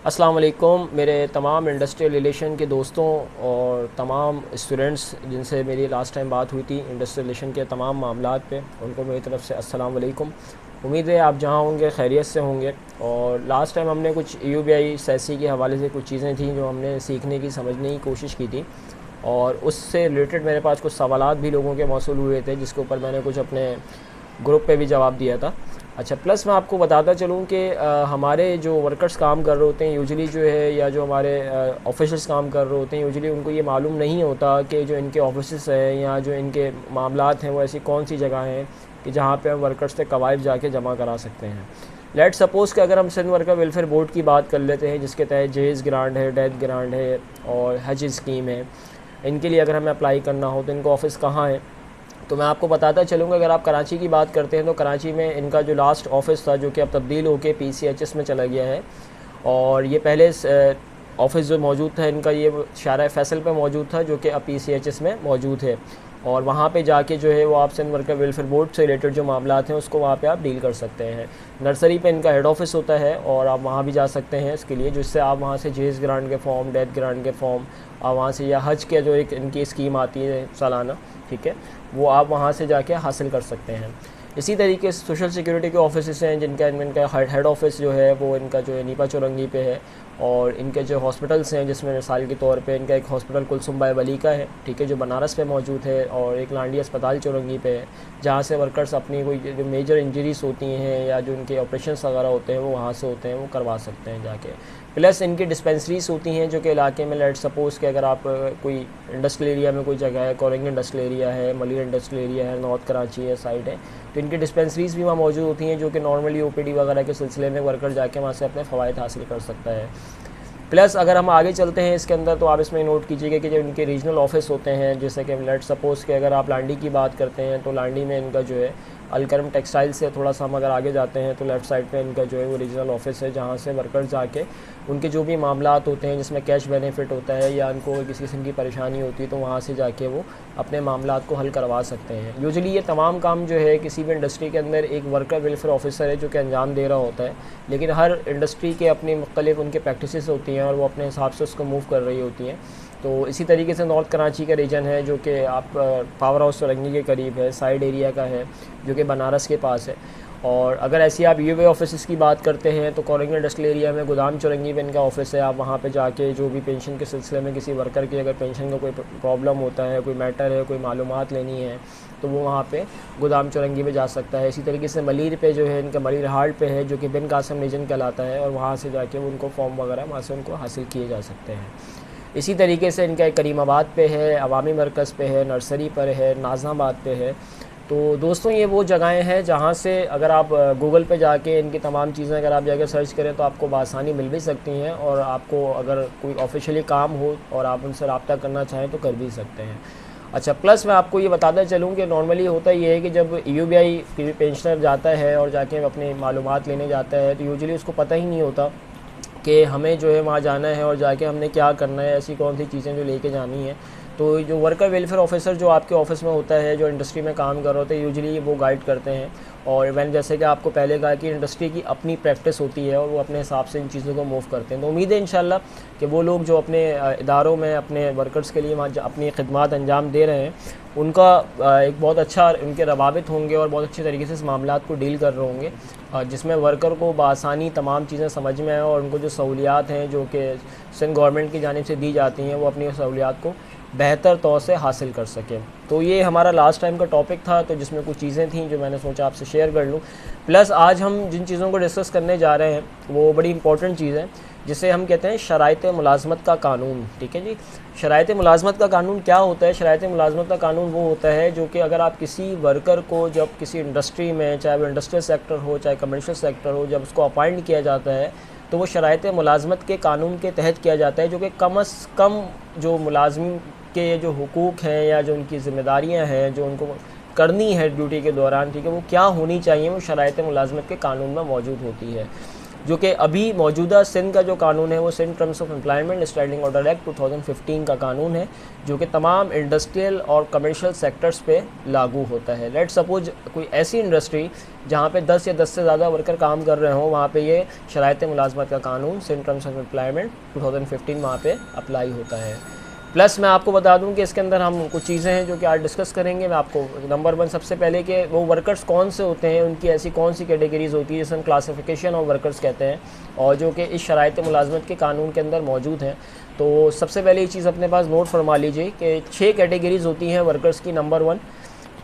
अस्सलाम वालेकुम मेरे तमाम इंडस्ट्रियल रिलेशन के दोस्तों और तमाम स्टूडेंट्स जिनसे मेरी लास्ट टाइम बात हुई थी इंडस्ट्रियल रिलेशन के तमाम मामलात पे, उनको मेरी तरफ़ से अस्सलाम वालेकुम। उम्मीद है आप जहाँ होंगे खैरियत से होंगे। और लास्ट टाइम हमने कुछ यूबीआई सैसी के हवाले से कुछ चीज़ें थी जो हमने सीखने की समझने की कोशिश की थी, और उससे रिलेटेड मेरे पास कुछ सवालात भी लोगों के मौसूल हुए थे जिसके ऊपर मैंने कुछ अपने ग्रुप पे भी जवाब दिया था। अच्छा, प्लस मैं आपको बताता चलूँ कि हमारे जो वर्कर्स काम कर रहे होते हैं यूजुअली जो है, या जो हमारे ऑफिसर्स काम कर रहे होते हैं यूजुअली, उनको ये मालूम नहीं होता कि जो इनके ऑफिस हैं या जो इनके मामलात हैं वो ऐसी कौन सी जगह हैं कि जहाँ पे हम वर्कर्स से कवायद जाके जमा करा सकते हैं। लेट सपोज़ कि अगर हम सिंध वर्कर वेलफेयर बोर्ड की बात कर लेते हैं, जिसके तहत जेज ग्रांट है, डेथ ग्रांट है और हज स्कीम है, इनके लिए अगर हमें अप्लाई करना हो तो इनका ऑफ़िस कहाँ है, तो मैं आपको बताता चलूँगा। अगर आप कराची की बात करते हैं तो कराची में इनका जो लास्ट ऑफ़िस था, जो कि अब तब्दील होकर PCHS में चला गया है, और ये पहले ऑफ़िस जो मौजूद था इनका, ये शारा फैसल पे मौजूद था, जो कि अब PCHS में मौजूद है। और वहाँ पे जाके जो है वो आप सिंध वर्कर वेलफेयर बोर्ड से रिलेटेड जो मामलात हैं उसको वहाँ पे आप डील कर सकते हैं। नर्सरी पे इनका हेड ऑफ़िस होता है और आप वहाँ भी जा सकते हैं इसके लिए, जिससे आप वहाँ से जेज ग्रांट के फॉर्म, डेथ ग्रांट के फॉर्म, आप वहाँ से, या हज के जो एक इनकी स्कीम आती है सालाना, ठीक है, वो आप वहाँ से जाके हासिल कर सकते हैं। इसी तरीके से सोशल सिक्योरिटी के ऑफिस हैं जिनका इनका हेड ऑफिस जो है वो इनका जो है नीपा चौरंगी पे है, और इनके जो हॉस्पिटल्स हैं जिसमें मिसाल के तौर पे इनका एक हॉस्पिटल कुलसुम बाई वली का है, ठीक है, जो बनारस पे मौजूद है, और एक लांडी अस्पताल चौरंगी पे है, जहाँ से वर्कर्स अपनी कोई जो मेजर इंजरीज होती हैं या जो उनके ऑपरेशंस वगैरह होते हैं वो वहाँ से होते हैं, वो करवा सकते हैं जाके। प्लस इनकी डिस्पेंसरीज होती हैं जो कि इलाके में, लेट सपोज़ कि अगर आप कोई इंडस्ट्रियल एरिया में कोई जगह है, कोरंग इंडस्ट्रियल एरिया है, मलिर इंडस्ट्रियल एरिया है, नॉर्थ कराची है साइड है, तो इनकी डिस्पेंसरीज भी वहाँ मौजूद होती हैं, जो कि नॉर्मली OPD वगैरह के सिलसिले में वर्कर जाके वहाँ से अपने फ़वाइद हासिल कर सकता है। प्लस अगर हम आगे चलते हैं इसके अंदर, तो आप इसमें नोट कीजिएगा कि जो इनके रीजनल ऑफिस होते हैं, जैसे कि लेट सपोज़ कि अगर आप लांडी की बात करते हैं तो लांडी में इनका जो है अलकरम टेक्सटाइल से थोड़ा सा हम अगर आगे जाते हैं तो लेफ़्ट साइड पे इनका जो है वो रीजनल ऑफिस है, जहाँ से वर्कर्स जाके उनके जो भी मामलात होते हैं जिसमें कैश बेनिफिट होता है या उनको किसी किस्म की परेशानी होती है, तो वहाँ से जाके वो अपने मामलात को हल करवा सकते हैं। यूजुअली ये तमाम काम जो है किसी भी इंडस्ट्री के अंदर एक वर्कर वेलफेयर ऑफिसर है जो कि अंजाम दे रहा होता है, लेकिन हर इंडस्ट्री के अपनी मुख्तलिफ उनके प्रैक्टिसेस होती हैं और वो अपने हिसाब से उसको मूव कर रही होती हैं। तो इसी तरीके से नॉर्थ कराची का रीजन है जो कि आप पावर हाउस चौरंगी के करीब है, साइड एरिया का है, जो कि बनारस के पास है। और अगर ऐसी आप यूबीआई ऑफिस की बात करते हैं तो कोरंग इंडस्ट्रियल एरिया में गोदाम चौरंगी में इनका ऑफिस है। आप वहाँ पे जाके जो भी पेंशन के सिलसिले में किसी वर्कर की अगर पेंशन का कोई प्रॉब्लम होता है, कोई मैटर है, कोई मालूमात लेनी है, तो वो वहाँ पे गोदाम चौरंगी में जा सकता है। इसी तरीके से मलिर पे जो है इनका मलिर हार्ट पे है, जो कि बिन कासम रीजन कहलाता है, और वहाँ से जाके वो उनको फॉर्म वगैरह वहाँ से उनको हासिल किए जा सकते हैं। इसी तरीके से इनका एक करीमाबाद पे है, अवामी मरकज़ पे है, नर्सरी पर है, नाज़ाबाद पे है। तो दोस्तों ये वो जगहें हैं जहाँ से अगर आप गूगल पे जाके इनकी तमाम चीज़ें अगर आप जाकर सर्च करें तो आपको बआसानी मिल भी सकती हैं, और आपको अगर कोई ऑफिशियली काम हो और आप उनसे रब्ता करना चाहें तो कर भी सकते हैं। अच्छा, प्लस मैं आपको ये बताता चलूँ कि नॉर्मली होता ये है कि जब यूबीआई पेंशनर जाता है और जाके अपनी मालूमात लेने जाता है तो यूजुअली उसको पता ही नहीं होता कि हमें जो है वहाँ जाना है और जाके हमने क्या करना है, ऐसी कौन सी चीज़ें जो लेके जानी है। तो जो वर्कर वेलफेयर ऑफिसर जो आपके ऑफिस में होता है, जो इंडस्ट्री में काम कर रहे होते हैं, यूजुअली वो गाइड करते हैं। और इवन जैसे कि आपको पहले कहा कि इंडस्ट्री की अपनी प्रैक्टिस होती है और वो अपने हिसाब से इन चीज़ों को मूव करते हैं। तो उम्मीद है इंशाल्लाह कि वो लोग जो अपने इदारों में अपने वर्कर्स के लिए वहाँ अपनी खिदमत अंजाम दे रहे हैं, उनका एक बहुत अच्छा उनके रवाबित होंगे और बहुत अच्छे तरीके से इस मामलात को डील कर रहे होंगे, जिसमें वर्कर को बआसानी तमाम चीज़ें समझ में आए और उनको जो सहूलियात हैं जो कि सिंध गवर्नमेंट की जानिब से दी जाती हैं वो अपनी सहूलियात को बेहतर तौर से हासिल कर सकें। तो ये हमारा लास्ट टाइम का टॉपिक था, तो जिसमें कुछ चीज़ें थी जो मैंने सोचा आपसे शेयर कर लूँ। प्लस आज हम जिन चीज़ों को डिस्कस करने जा रहे हैं वो बड़ी इंपॉर्टेंट चीज़ है, जिसे हम कहते हैं शराइत मुलाजमत का कानून। ठीक है जी, शराइत मुलाजमत का कानून क्या होता है? शराइत मुलाजमत का कानून वो होता है जो कि अगर आप किसी वर्कर को जब किसी इंडस्ट्री में, चाहे वो इंडस्ट्रियल सेक्टर हो चाहे कमर्शियल सेक्टर हो, जब उसको अपॉइंट किया जाता है तो वो शराइत मुलाजमत के कानून के तहत किया जाता है, जो कि कम अज़ कम जो मुलाजमिन के जो हुकूक हैं या जो उनकी ज़िम्मेदारियाँ हैं जो उनको करनी है ड्यूटी के दौरान, ठीक है, वो क्या होनी चाहिए, वो शराइत मुलाजमत के कानून में मौजूद होती है। जो कि अभी मौजूदा सिंध का जो कानून है वो Sindh terms of employment standing order act 2015 का कानून है, जो कि तमाम इंडस्ट्रियल और कमर्शियल सेक्टर्स पे लागू होता है। लेट सपोज कोई ऐसी इंडस्ट्री जहाँ पे 10 या 10 से ज़्यादा वर्कर काम कर रहे हों, वहाँ पे ये शराइत मुलाजमत का कानून सिंध टर्म्स ऑफ एम्प्लॉयमेंट 2015 वहाँ पे अप्लाई होता है। प्लस मैं आपको बता दूं कि इसके अंदर हम कुछ चीज़ें हैं जो कि आज डिस्कस करेंगे। मैं आपको नंबर 1 सबसे पहले कि वो वर्कर्स कौन से होते हैं, उनकी ऐसी कौन सी कैटेगरीज़ होती है जिसे हम क्लासिफिकेशन ऑफ वर्कर्स कहते हैं, और जो कि इस शराइत मुलाजमत के कानून के अंदर मौजूद हैं। तो सबसे पहले ये चीज़ अपने पास नोट फरमा लीजिए कि 6 कैटेगरीज़ होती हैं वर्कर्स की। नंबर 1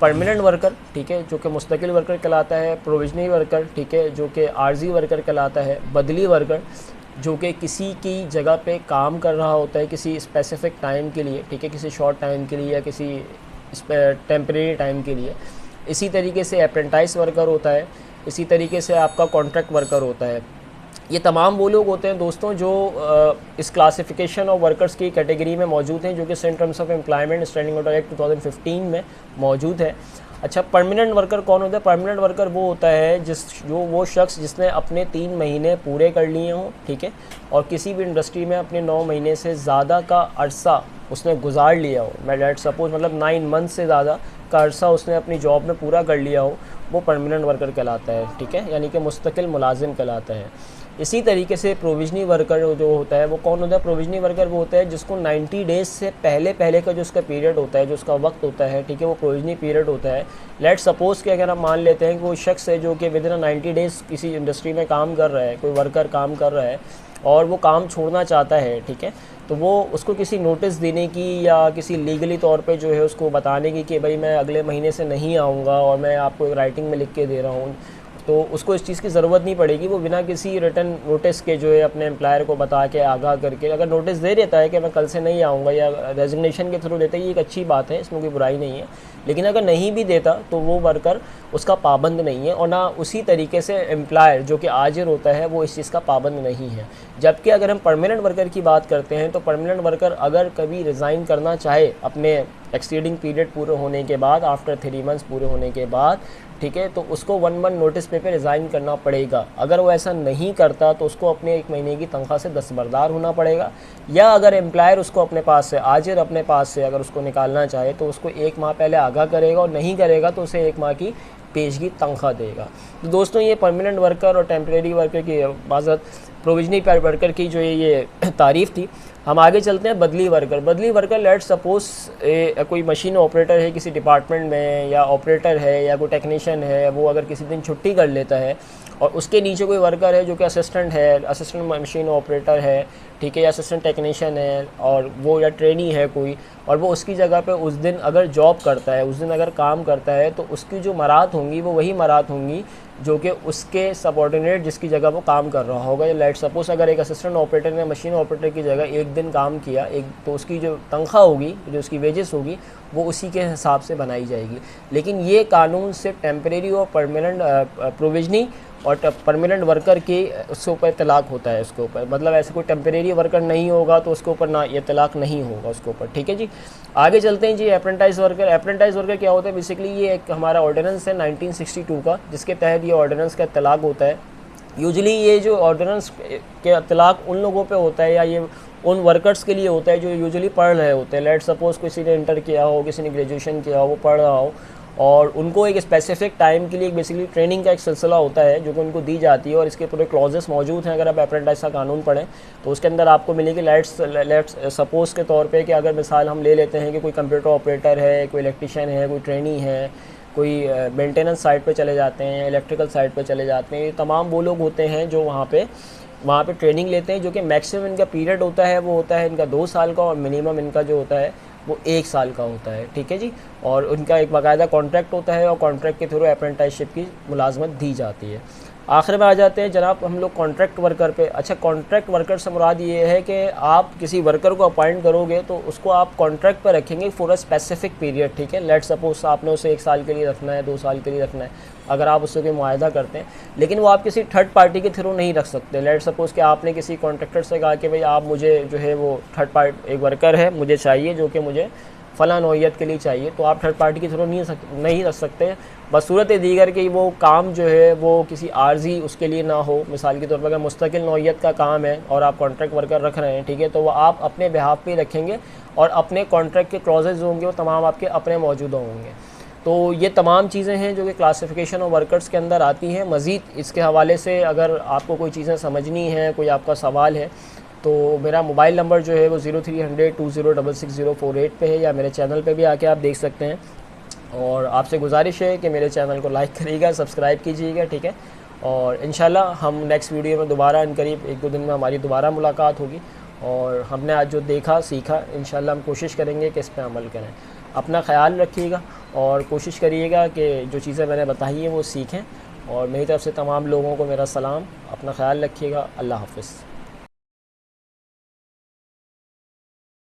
परमानेंट वर्कर, ठीक है, जो कि मुस्तकिल वर्कर कहलाता है। प्रोविजनरी वर्कर, ठीक है, जो कि आर्जी वर्कर कहलाता है। बदली वर्कर, जो कि किसी की जगह पे काम कर रहा होता है किसी स्पेसिफिक टाइम के लिए, ठीक है, किसी शॉर्ट टाइम के लिए या किसी टेम्परेरी टाइम के लिए। इसी तरीके से अप्रेंटाइज वर्कर होता है। इसी तरीके से आपका कॉन्ट्रैक्ट वर्कर होता है। ये तमाम वो लोग होते हैं दोस्तों जो इस क्लासिफिकेशन ऑफ वर्कर्स की कैटेगरी में मौजूद हैं, जो कि Sindh terms of employment standing order act 2015 में मौजूद है। अच्छा, परमानेंट वर्कर कौन होता है? परमानेंट वर्कर वो होता है वो शख्स जिसने अपने 3 महीने पूरे कर लिए हों, ठीक है, और किसी भी इंडस्ट्री में अपने 9 महीने से ज़्यादा का अरसा उसने गुजार लिया हो। मैं लेट सपोज मतलब 9 मंथ से ज़्यादा का अरसा उसने अपनी जॉब में पूरा कर लिया हो, वो परमानेंट वर्कर कहलाता है, ठीक है, यानी कि मुस्तकिल मुलाजिम कहलाता है। इसी तरीके से प्रोविजनरी वर्कर जो होता है वो कौन होता है? प्रोविजनरी वर्कर वो होता है जिसको 90 डेज़ से पहले का जो उसका पीरियड होता है, जो उसका वक्त होता है, ठीक है, वो प्रोविजनरी पीरियड होता है। लेट सपोज़ कि अगर हम मान लेते हैं कि कोई शख्स है जो कि विद इन 90 डेज़ किसी इंडस्ट्री में काम कर रहा है, कोई वर्कर काम कर रहा है और वो काम छोड़ना चाहता है, ठीक है, तो वो उसको किसी नोटिस देने की या किसी लीगली तौर पे जो है उसको बताने की कि भाई मैं अगले महीने से नहीं आऊँगा और मैं आपको एक राइटिंग में लिख के दे रहा हूँ, तो उसको इस चीज़ की ज़रूरत नहीं पड़ेगी। वो बिना किसी रिटर्न नोटिस के जो है अपने एम्प्लॉयर को बता के आगाह करके अगर नोटिस दे देता है कि मैं कल से नहीं आऊँगा या रेजिग्नेशन के थ्रू देता है, ये एक अच्छी बात है, इसमें कोई बुराई नहीं है। लेकिन अगर नहीं भी देता तो वो वर्कर उसका पाबंद नहीं है, और ना उसी तरीके से एम्प्लॉयर जो कि आजिर होता है वो इस चीज़ का पाबंद नहीं है। जबकि अगर हम परमानेंट वर्कर की बात करते हैं तो परमानेंट वर्कर अगर कभी रिज़ाइन करना चाहे अपने एक्सीडिंग पीरियड पूरे होने के बाद, आफ्टर 3 मंथ्स पूरे होने के बाद, ठीक है, तो उसको 1 मंथ नोटिस पे रिज़ाइन करना पड़ेगा। अगर वो ऐसा नहीं करता तो उसको अपने 1 महीने की तनख्वाह से दस्तबरदार होना पड़ेगा, या अगर एम्प्लॉयर उसको अपने पास से आजिर अपने पास से अगर उसको निकालना चाहे तो उसको 1 माह पहले आगाह करेगा, और नहीं करेगा तो उसे 1 माह की पेशगी तनख्वाह देगा। तो दोस्तों ये परमानेंट वर्कर और टेम्परेरी वर्कर की बाज़त प्रोविजनरी वर्कर की जो ये तारीफ़ थी। हम आगे चलते हैं बदली वर्कर। बदली वर्कर लेट सपोज कोई मशीन ऑपरेटर है किसी डिपार्टमेंट में, या ऑपरेटर है या कोई टेक्नीशियन है, वो अगर किसी दिन छुट्टी कर लेता है और उसके नीचे कोई वर्कर है जो कि असिस्टेंट है, असिस्टेंट मशीन ऑपरेटर है, ठीक है, या असिस्टेंट टेक्नीशियन है, और वो या ट्रेनी है कोई, और वो उसकी जगह पे उस दिन अगर जॉब करता है, उस दिन अगर काम करता है, तो उसकी जो मरात होंगी वो वही मरात होंगी जो कि उसके सबऑर्डिनेट जिसकी जगह वो काम कर रहा होगा। लेट सपोज अगर एक असिस्टेंट ऑपरेटर ने मशीन ऑपरेटर की जगह 1 दिन काम किया, तो उसकी जो तनख्वाह होगी, जो उसकी वेजेस होगी, वो उसी के हिसाब से बनाई जाएगी। लेकिन ये कानून सिर्फ टेम्परेरी और परमानेंट प्रोविजनरी और परमानेंट वर्कर के उसके ऊपर तलाक होता है। उसके ऊपर मतलब ऐसे कोई टेम्परेरी वर्कर नहीं होगा तो उसके ऊपर ना ये तलाक नहीं होगा उसके ऊपर, ठीक है जी। आगे चलते हैं जी। Apprentice worker. अप्रेंटाइज वर्कर क्या होता है? बेसिकली ये एक हमारा ऑर्डिनेंस है 1962 का, जिसके तहत ये ऑर्डिनेंस का तलाक होता है। यूजुअली ये जो ऑर्डिनेंस के तलाक उन लोगों पे होता है या ये उन वर्कर्स के लिए होता है जो यूजुअली पढ़ रहे होते हैं। लेट सपोज किसी ने इंटर किया हो, किसी ने ग्रेजुएशन किया हो, वो पढ़ रहा हो, और उनको एक स्पेसिफिक टाइम के लिए बेसिकली ट्रेनिंग का एक सिलसिला होता है जो कि उनको दी जाती है, और इसके पूरे क्लॉजेस मौजूद हैं। अगर आप अप्रेंटिस का कानून पढ़ें तो उसके अंदर आपको मिलेगी। लेट्स सपोज के तौर पे कि अगर मिसाल हम ले लेते हैं कि कोई कंप्यूटर ऑपरेटर है, कोई इलेक्ट्रिशियन है, कोई ट्रेनी है, कोई मेंटेनेंस साइट पे चले जाते हैं, इलेक्ट्रिकल साइट पे चले जाते हैं, ये तमाम वो लोग होते हैं जो वहाँ पे ट्रेनिंग लेते हैं, जो कि मैक्सिमम इनका पीरियड होता है वो होता है इनका 2 साल का, और मिनिमम इनका जो होता है वो 1 साल का होता है, ठीक है जी। और उनका एक बाकायदा कॉन्ट्रैक्ट होता है, और कॉन्ट्रैक्ट के थ्रू अप्रेंटिसशिप की मुलाजमत दी जाती है। आखिर में आ जाते हैं जनाब हम लोग कॉन्ट्रैक्ट वर्कर पे। अच्छा, कॉन्ट्रैक्ट वर्कर से मुराद ये है कि आप किसी वर्कर को अपॉइंट करोगे तो उसको आप कॉन्ट्रैक्ट पर रखेंगे फॉर अ स्पेसिफिक पीरियड, ठीक है। लेट सपोज आपने उसे 1 साल के लिए रखना है, 2 साल के लिए रखना है, अगर आप उससे कोई मुआहदा करते हैं, लेकिन वो आप किसी थर्ड पार्टी के थ्रू नहीं रख सकते। लेट सपोज कि आपने किसी कॉन्ट्रैक्टर से कहा कि भाई आप मुझे जो है वो थर्ड पार्टी एक वर्कर है मुझे चाहिए जो कि मुझे फ़लाँ नौइयत के लिए चाहिए, तो आप थर्ड पार्टी के थ्रू नहीं रख सकते। बसूरत दीगर कि वो काम जो है वो किसी आर्जी उसके लिए ना हो। मिसाल के तौर पर अगर मुस्तकिल नौइयत का काम है और आप कॉन्ट्रैक्ट वर्कर रख रहे हैं, ठीक है, तो वो आप अपने बिहाफ पे रखेंगे और अपने कॉन्ट्रैक्ट के क्लॉजेज होंगे वो तमाम आपके अपने मौजूद होंगे। तो ये तमाम चीज़ें हैं जो कि क्लासिफिकेशन ऑफ वर्कर्स के अंदर आती हैं। मज़ीद इसके हवाले से अगर आपको कोई चीज़ें समझनी हैं, कोई आपका सवाल है, तो मेरा मोबाइल नंबर जो है वो 0300 2066 048 पे है, या मेरे चैनल पे भी आके आप देख सकते हैं। और आपसे गुजारिश है कि मेरे चैनल को लाइक करिएगा, सब्सक्राइब कीजिएगा, ठीक है। और इंशाल्लाह हम नेक्स्ट वीडियो में दोबारा करीब 1-2 दिन में हमारी दोबारा मुलाकात होगी। और हमने आज जो देखा सीखा, इंशाल्लाह हम कोशिश करेंगे कि इस पर अमल करें। अपना ख्याल रखिएगा और कोशिश करिएगा कि जो चीज़ें मैंने बताई हैं वो सीखें। और मेरी तरफ़ से तमाम लोगों को मेरा सलाम। अपना ख्याल रखिएगा। अल्लाह हाफ़िज़।